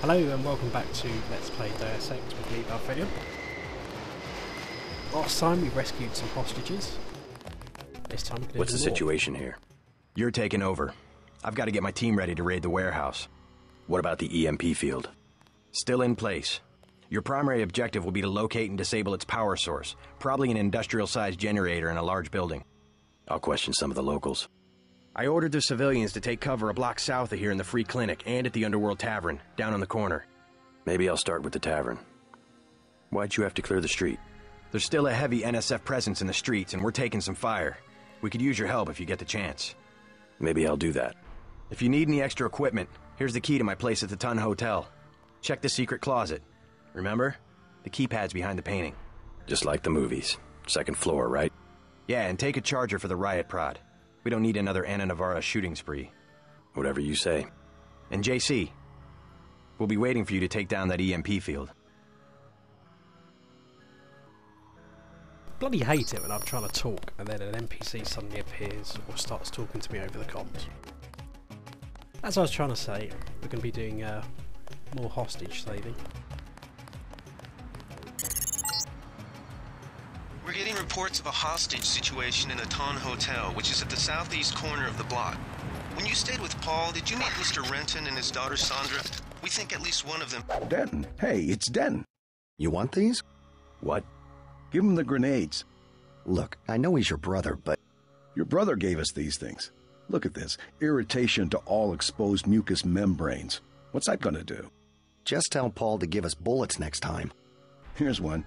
Hello and welcome back to Let's Play Deus Ex with me, Valfredian. Last time we rescued some hostages. This time we're going to What's the situation here? You're taking over. I've got to get my team ready to raid the warehouse. What about the EMP field? Still in place. Your primary objective will be to locate and disable its power source, probably an industrial-sized generator in a large building. I'll question some of the locals. I ordered the civilians to take cover a block south of here in the Free Clinic and at the Underworld Tavern, down on the corner. Maybe I'll start with the tavern. Why'd you have to clear the street? There's still a heavy NSF presence in the streets, and we're taking some fire. We could use your help if you get the chance. Maybe I'll do that. If you need any extra equipment, here's the key to my place at the Ton Hotel. Check the secret closet. Remember? The keypad's behind the painting. Just like the movies. Second floor, right? Yeah, and take a charger for the riot prod. We don't need another Anna Navarra shooting spree. Whatever you say. And JC, we'll be waiting for you to take down that EMP field. Bloody hate it when I'm trying to talk and then an NPC suddenly appears or starts talking to me over the comms. As I was trying to say, we're going to be doing more hostage saving. We're getting reports of a hostage situation in the Ton Hotel, which is at the southeast corner of the block. When you stayed with Paul, did you meet Mr. Renton and his daughter Sandra? We think at least one of them... Denton. Hey, it's Denton. You want these? What? Give him the grenades. Look, I know he's your brother, but... Your brother gave us these things. Look at this. Irritation to all exposed mucous membranes. What's that gonna do? Just tell Paul to give us bullets next time. Here's one.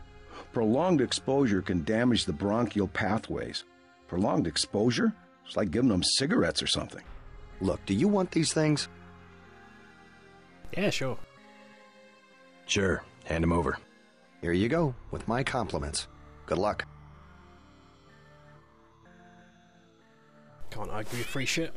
Prolonged exposure can damage the bronchial pathways. Prolonged exposure? It's like giving them cigarettes or something. Look, do you want these things? Yeah, sure. Sure, hand him over. Here you go, with my compliments. Good luck. Can't argue with free shit.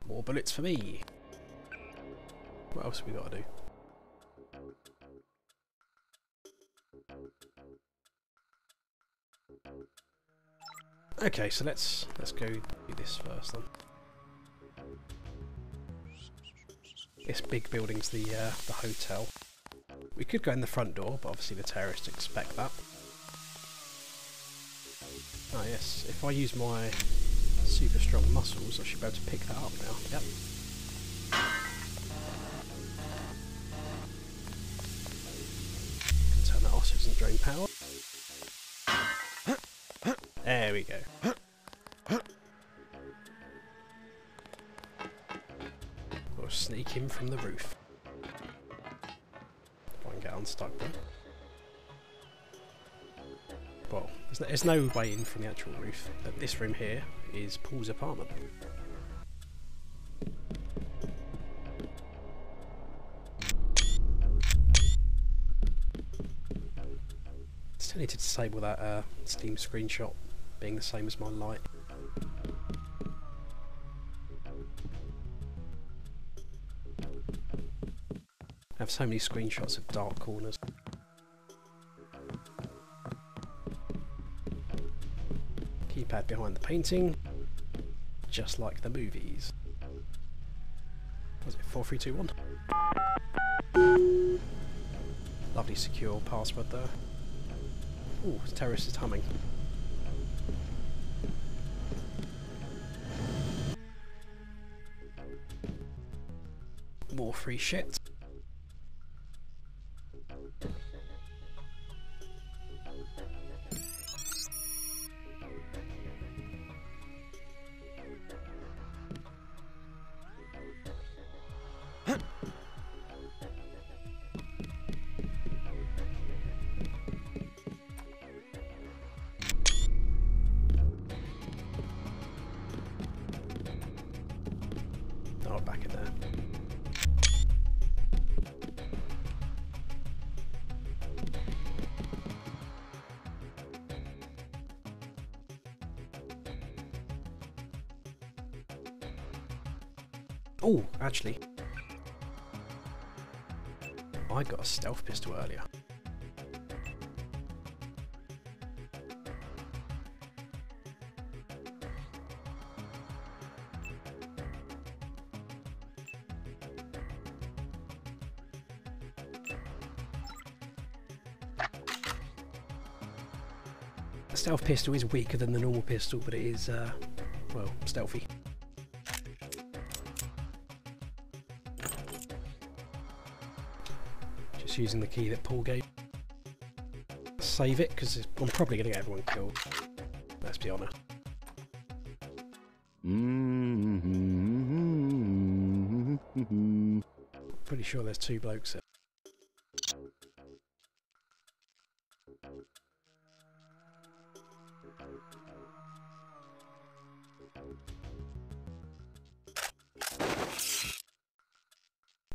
More bullets for me. What else have we got to do? Okay, so let's go do this first then. This big building's the hotel. We could go in the front door, but obviously the terrorists expect that. Oh yes, if I use my super strong muscles, I should be able to pick that up now. Yep. Can turn that off so it doesn't drain power. There we go. We'll sneak in from the roof. If I can get unstuck there. Well, there's no way in from the actual roof, but this room here is Paul's apartment. Still need to disable that Steam screenshot being the same as my light. I have so many screenshots of dark corners. Keypad behind the painting, just like the movies. Was it 4, 3, 2, 1? Lovely secure password there. Ooh, terrorist is humming. More free shit. Oh, back in there. Oh, actually, I got a stealth pistol earlier. Stealth pistol is weaker than the normal pistol, but it is, well, stealthy. Just using the key that Paul gave. Save it, because I'm probably going to get everyone killed. Let's be honest. Pretty sure there's 2 blokes there.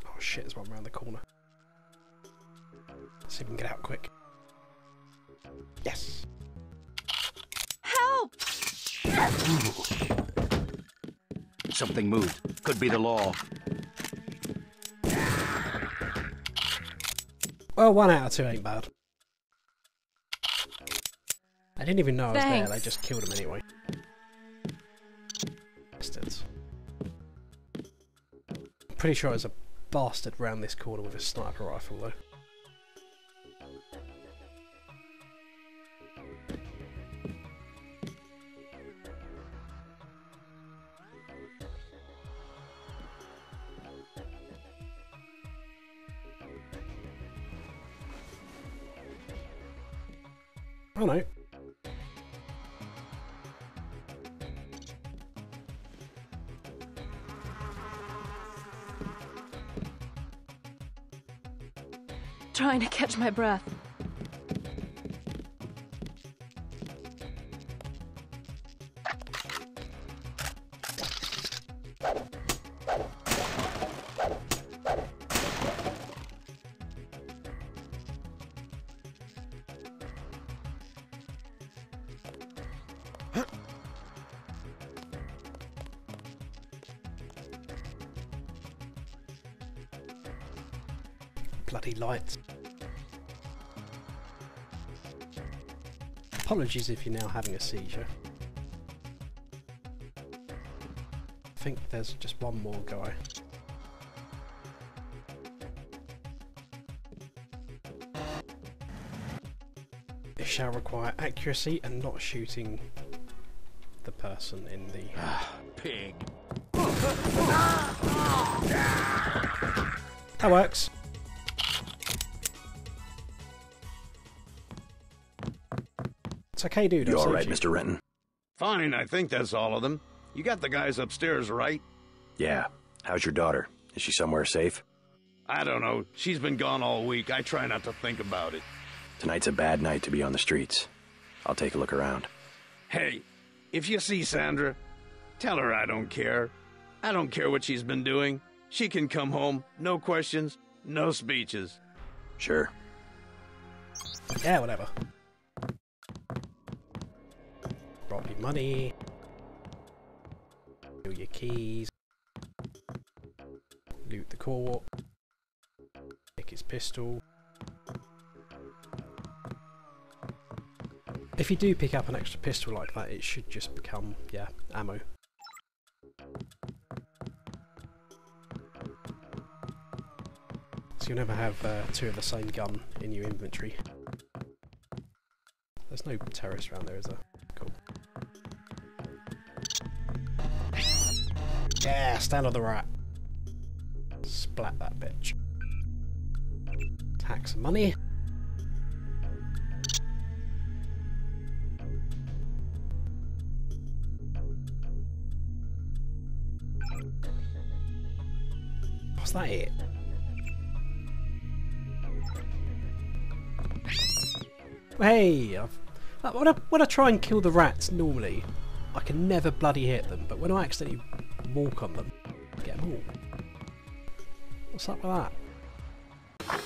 Oh shit, there's one around the corner. Let's see if we can get out quick. Yes! Help! Something moved. Could be the law. Well, 1 out of 2 ain't bad. I didn't even know I was Thanks. there, they just killed him anyway. Bastards. I'm pretty sure there's a bastard round this corner with a sniper rifle though. Oh no. Trying to catch my breath. Bloody lights. Apologies if you're now having a seizure. I think there's just one more guy. It shall require accuracy and not shooting the person in the... Pig. That works. It's okay, dude. You I've all saved right, you. Mr. Renton? Fine, I think that's all of them. You got the guys upstairs, right? Yeah. How's your daughter? Is she somewhere safe? I don't know. She's been gone all week. I try not to think about it. Tonight's a bad night to be on the streets. I'll take a look around. Hey, if you see Sandra, tell her I don't care. I don't care what she's been doing. She can come home. No questions, no speeches. Sure. Yeah, whatever. Rob your money. Steal your keys. Loot the court. Take his pistol. If you do pick up an extra pistol like that, it should just become, yeah, ammo. So you'll never have 2 of the same gun in your inventory. There's no terrorists around there, is there? Cool. Yeah, stand on the rat. Splat that bitch. Tax some money. Was that it? Hey! When I try and kill the rats normally, I can never bloody hit them, but when I accidentally walk on them, I get them all. What's up with that?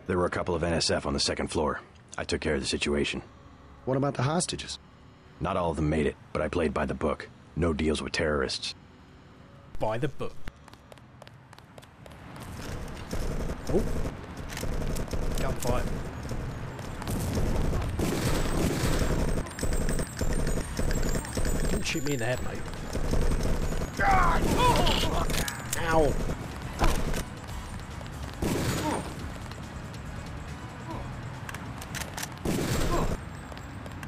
There were a couple of NSF on the 2nd floor. I took care of the situation. What about the hostages? Not all of them made it, but I played by the book. No deals with terrorists. By the book. Oh. Gunfight. Don't shoot me in the head, mate. Ow.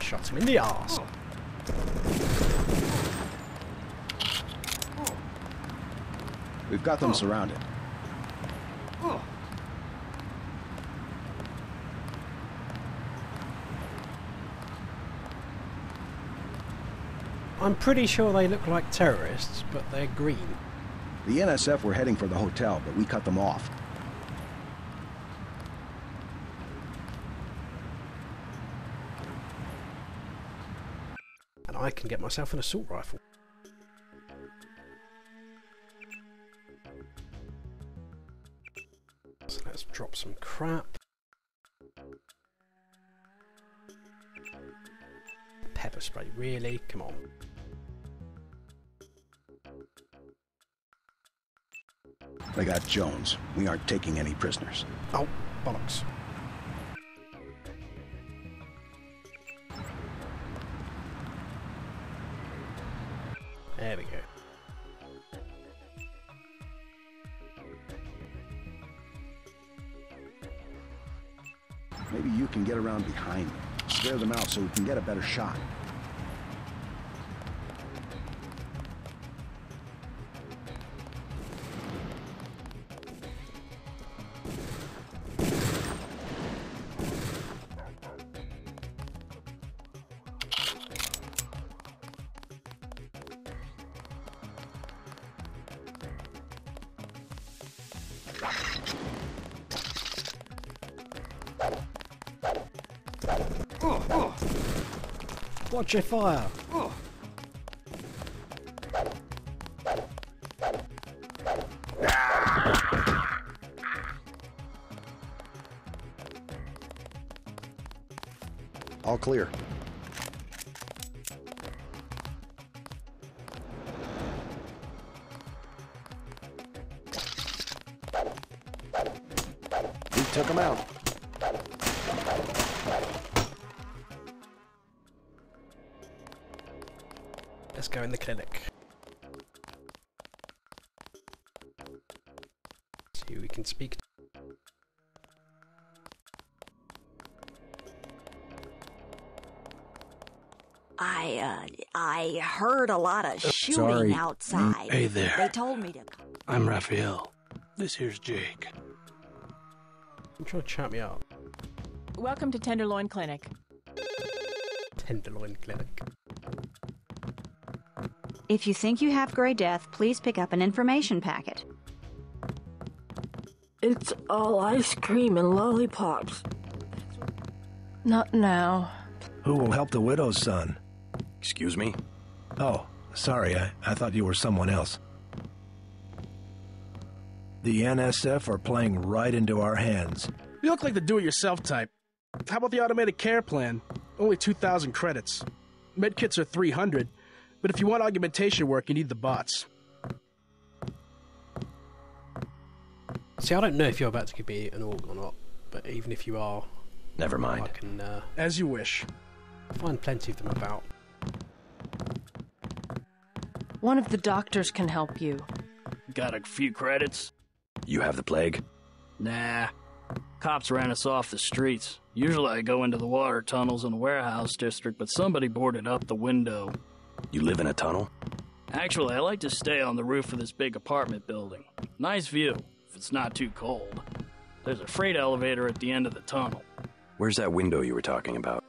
Shot him in the arse. We've got them surrounded. I'm pretty sure they look like terrorists, but they're green. The NSF were heading for the hotel, but we cut them off. And I can get myself an assault rifle. So let's drop some crap. Pepper spray, really? Come on. They got Jones. We aren't taking any prisoners. Oh, bollocks. There we go. Maybe you can get around behind them. Scare them out so we can get a better shot. Watch your fire! All clear. We took him out. Let's go in the clinic. See who we can speak to. I heard a lot of shooting outside. Hey there. They told me to... I'm Raphael. This here's Jake. I'm trying to chat me up. Welcome to Tenderloin Clinic. Tenderloin Clinic. If you think you have Grey Death, please pick up an information packet. It's all ice cream and lollipops. Not now. Who will help the widow's son? Excuse me? Oh, sorry, I thought you were someone else. The NSF are playing right into our hands. You look like the do-it-yourself type. How about the automated care plan? Only 2,000 credits. Medkits are 300, but if you want augmentation work, you need the bots. See, I don't know if you're about to give me an org or not, but even if you are... Never mind. I can, as you wish. Find plenty of them about. One of the doctors can help you. Got a few credits? You have the plague? Nah. Cops ran us off the streets. Usually I go into the water tunnels in the warehouse district, but somebody boarded up the window. You live in a tunnel? Actually, I like to stay on the roof of this big apartment building. Nice view, if it's not too cold. There's a freight elevator at the end of the tunnel. Where's that window you were talking about?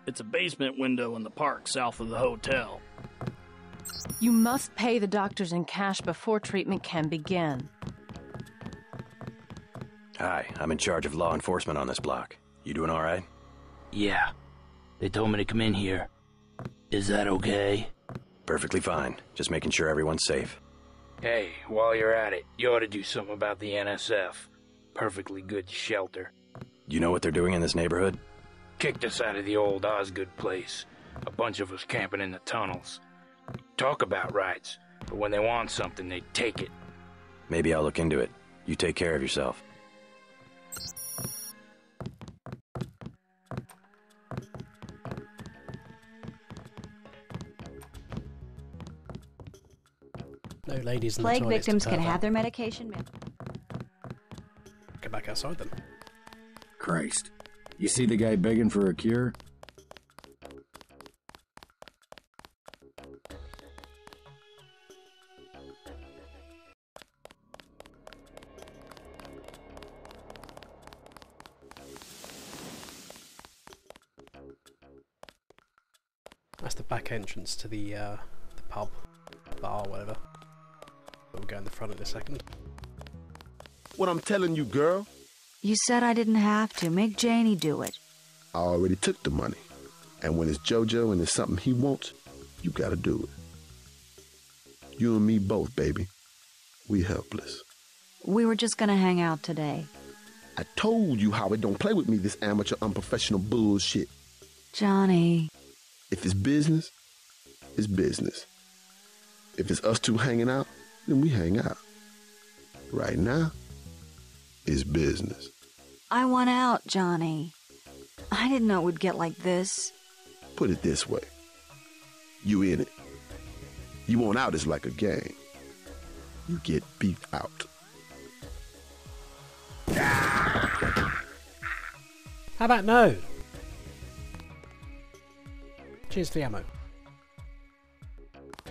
It's a basement window in the park south of the hotel. You must pay the doctors in cash before treatment can begin. Hi, I'm in charge of law enforcement on this block. You doing all right? Yeah. They told me to come in here. Is that okay? Perfectly fine. Just making sure everyone's safe. Hey, while you're at it, you ought to do something about the NSF. Perfectly good shelter. You know what they're doing in this neighborhood? Kicked us out of the old Osgood place. A bunch of us camping in the tunnels. Talk about rights, but when they want something, they take it. Maybe I'll look into it. You take care of yourself. No ladies in the Plague toilets victims to can turn have up. their medication. Get back outside then. Christ. You see the guy begging for a cure? That's the back entrance to the pub, bar, whatever. But we'll go in the front in a second. What I'm telling you, girl? You said I didn't have to. Make Janie do it. I already took the money. And when it's JoJo and it's something he wants, you gotta do it. You and me both, baby. We helpless. We were just gonna hang out today. I told you how it don't play with me, this amateur, unprofessional bullshit. Johnny. If it's business, it's business. If it's us two hanging out, then we hang out. Right now, it's business. I want out, Johnny. I didn't know it would get like this. Put it this way. You in it. You want out is like a game. You get beat out. How about no? Cheers for the ammo.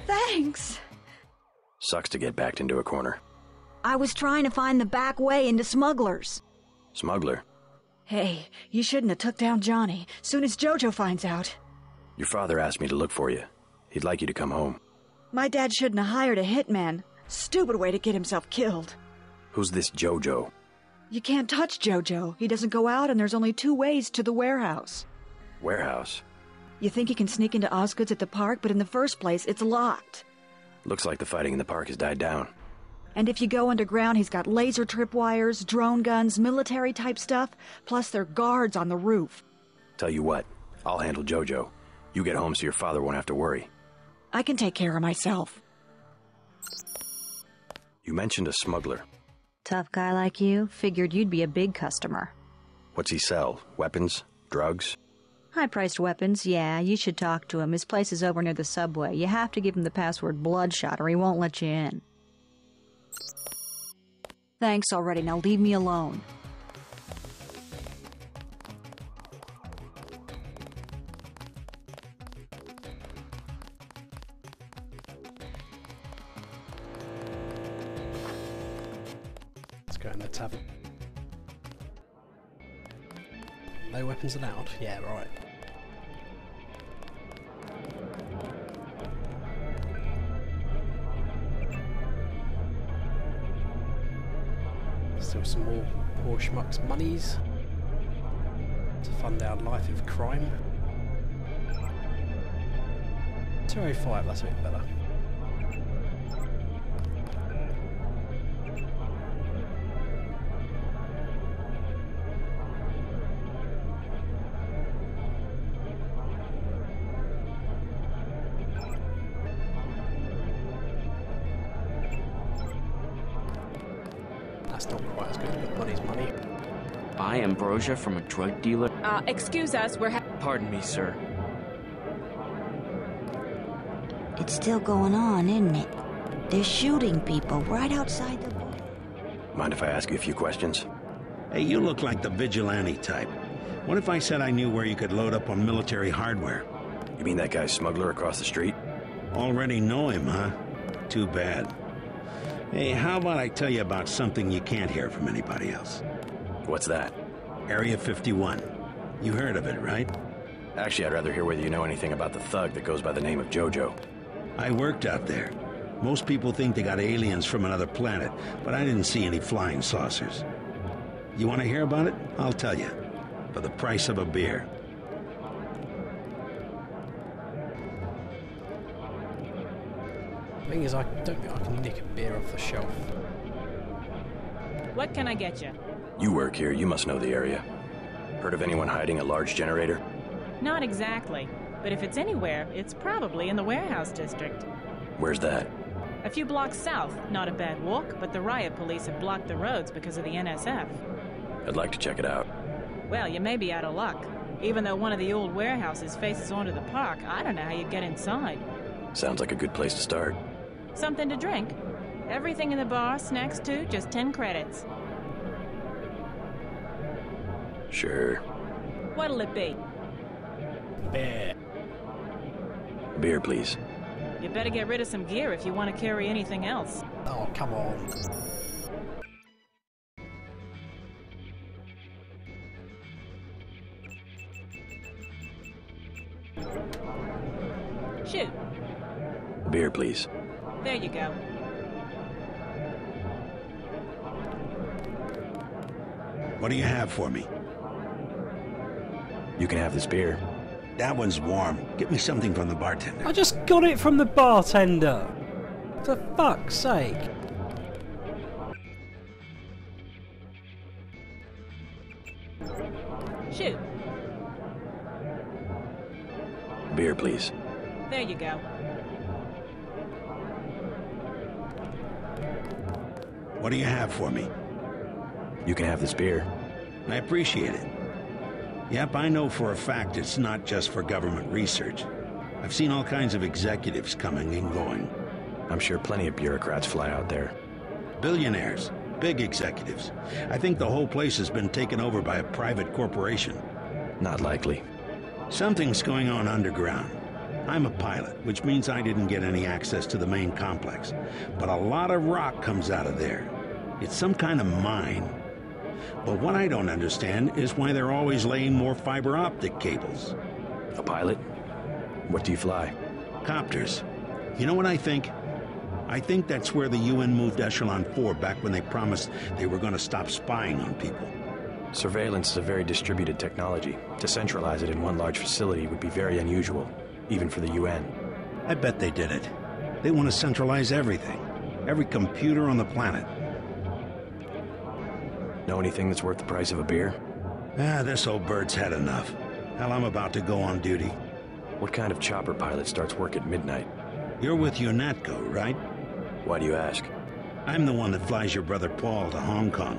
Thanks. Sucks to get backed into a corner. I was trying to find the back way into Smugglers. Smuggler? Hey, you shouldn't have took down Johnny. Soon as JoJo finds out. Your father asked me to look for you. He'd like you to come home. My dad shouldn't have hired a hitman. Stupid way to get himself killed. Who's this JoJo? You can't touch JoJo. He doesn't go out and there's only 2 ways to the warehouse. Warehouse? You think he can sneak into Osgood's at the park, but in the first place, it's locked. Looks like the fighting in the park has died down. And if you go underground, he's got laser tripwires, drone guns, military-type stuff, plus there are guards on the roof. Tell you what, I'll handle JoJo. You get home so your father won't have to worry. I can take care of myself. You mentioned a smuggler. Tough guy like you, figured you'd be a big customer. What's he sell? Weapons? Drugs? High-priced weapons, yeah, you should talk to him. His place is over near the subway. You have to give him the password Bloodshot or he won't let you in. Thanks already, now leave me alone. Let's go in the tavern. No weapons allowed? Yeah, right. Still some more poor schmucks' monies to fund our life of crime. 205, that's a bit better. That's not quite as good, but money's money. Buy ambrosia from a drug dealer? Excuse us, we're Pardon me, sir. It's still going on, isn't it? They're shooting people right outside the... Mind if I ask you a few questions? Hey, you look like the vigilante type. What if I said I knew where you could load up on military hardware? You mean that guy's smuggler across the street? Already know him, huh? Too bad. Hey, how about I tell you about something you can't hear from anybody else? What's that? Area 51. You heard of it, right? Actually, I'd rather hear whether you know anything about the thug that goes by the name of JoJo. I worked out there. Most people think they got aliens from another planet, but I didn't see any flying saucers. You want to hear about it? I'll tell you. For the price of a beer. The thing is, I don't think I can nick a beer off the shelf. What can I get you? You work here, you must know the area. Heard of anyone hiding a large generator? Not exactly, but if it's anywhere, it's probably in the warehouse district. Where's that? A few blocks south. Not a bad walk, but the riot police have blocked the roads because of the NSF. I'd like to check it out. Well, you may be out of luck. Even though one of the old warehouses faces onto the park, I don't know how you'd get inside. Sounds like a good place to start. Something to drink? Everything in the bar, snacks too, just 10 credits. Sure. What'll it be? Beer. Beer, please. You better get rid of some gear if you want to carry anything else. Oh, come on. Shoot. A beer, please. There you go. What do you have for me? You can have this beer. That one's warm. Get me something from the bartender. I just got it from the bartender. For fuck's sake. Shoot. Beer, please. There you go. What do you have for me? You can have this beer. I appreciate it. Yep, I know for a fact it's not just for government research. I've seen all kinds of executives coming and going. I'm sure plenty of bureaucrats fly out there. Billionaires, big executives. I think the whole place has been taken over by a private corporation. Not likely. Something's going on underground. I'm a pilot, which means I didn't get any access to the main complex. But a lot of rock comes out of there. It's some kind of mine. But what I don't understand is why they're always laying more fiber optic cables. A pilot? What do you fly? Copters. You know what I think? I think that's where the UN moved Echelon 4 back when they promised they were going to stop spying on people. Surveillance is a very distributed technology. To centralize it in one large facility would be very unusual, even for the UN. I bet they did it. They want to centralize everything. Every computer on the planet. Know anything that's worth the price of a beer? This old bird's had enough. Hell, I'm about to go on duty. What kind of chopper pilot starts work at midnight? You're with UNATCO, right? Why do you ask? I'm the one that flies your brother Paul to Hong Kong.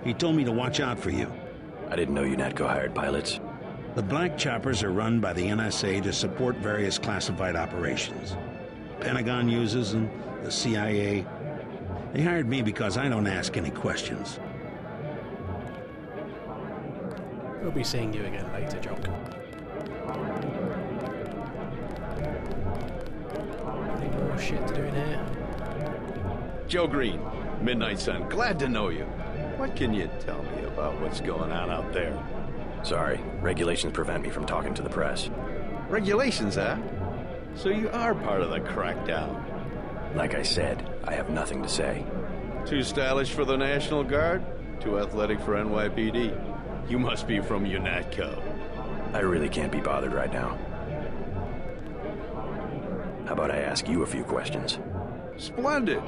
He told me to watch out for you. I didn't know UNATCO hired pilots. The black choppers are run by the NSA to support various classified operations. Pentagon uses them, the CIA. They hired me because I don't ask any questions. We'll be seeing you again later, Jock. Any more shit to do in here? Joe Green, Midnight Sun, glad to know you. What can you tell me about what's going on out there? Sorry, regulations prevent me from talking to the press. Regulations, huh? So you are part of the crackdown. Like I said, I have nothing to say. Too stylish for the National Guard? Too athletic for NYPD? You must be from UNATCO. I really can't be bothered right now. How about I ask you a few questions? Splendid.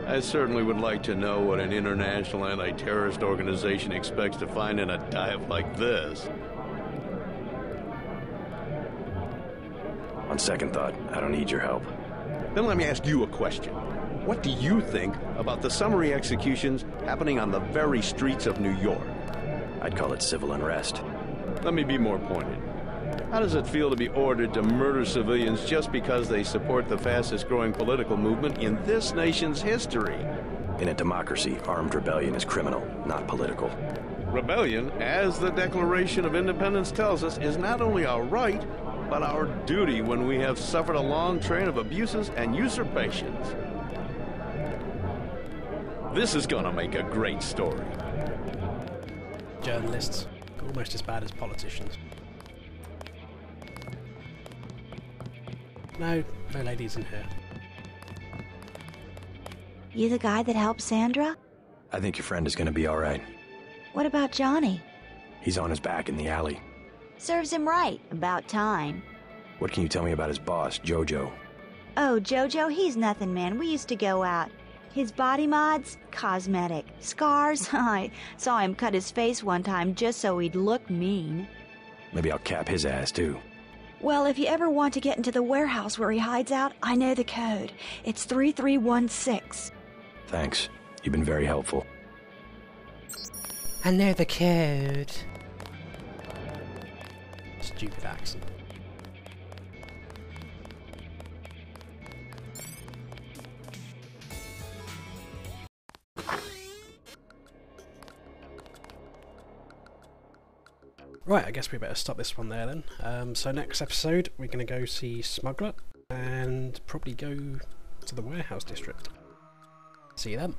I certainly would like to know what an international anti-terrorist organization expects to find in a dive like this. On second thought, I don't need your help. Then let me ask you a question. What do you think about the summary executions happening on the very streets of New York? I'd call it civil unrest. Let me be more pointed. How does it feel to be ordered to murder civilians just because they support the fastest growing political movement in this nation's history? In a democracy, armed rebellion is criminal, not political. Rebellion, as the Declaration of Independence tells us, is not only our right, but our duty when we have suffered a long train of abuses and usurpations. This is gonna make a great story. Journalists, almost as bad as politicians. No ladies in here. You the guy that helped Sandra? I think your friend is gonna be alright. What about Johnny? He's on his back in the alley. Serves him right. About time. What can you tell me about his boss, Jojo? Oh, Jojo, he's nothing, man. We used to go out. His body mods? Cosmetic. Scars? I saw him cut his face one time just so he'd look mean. Maybe I'll cap his ass, too. Well, if you ever want to get into the warehouse where he hides out, I know the code. It's 3316. Thanks. You've been very helpful. I know the code. Stupid accent. Right, I guess we better stop this one there then. So next episode, we're going to go see Smuggler and probably go to the warehouse district. See you then.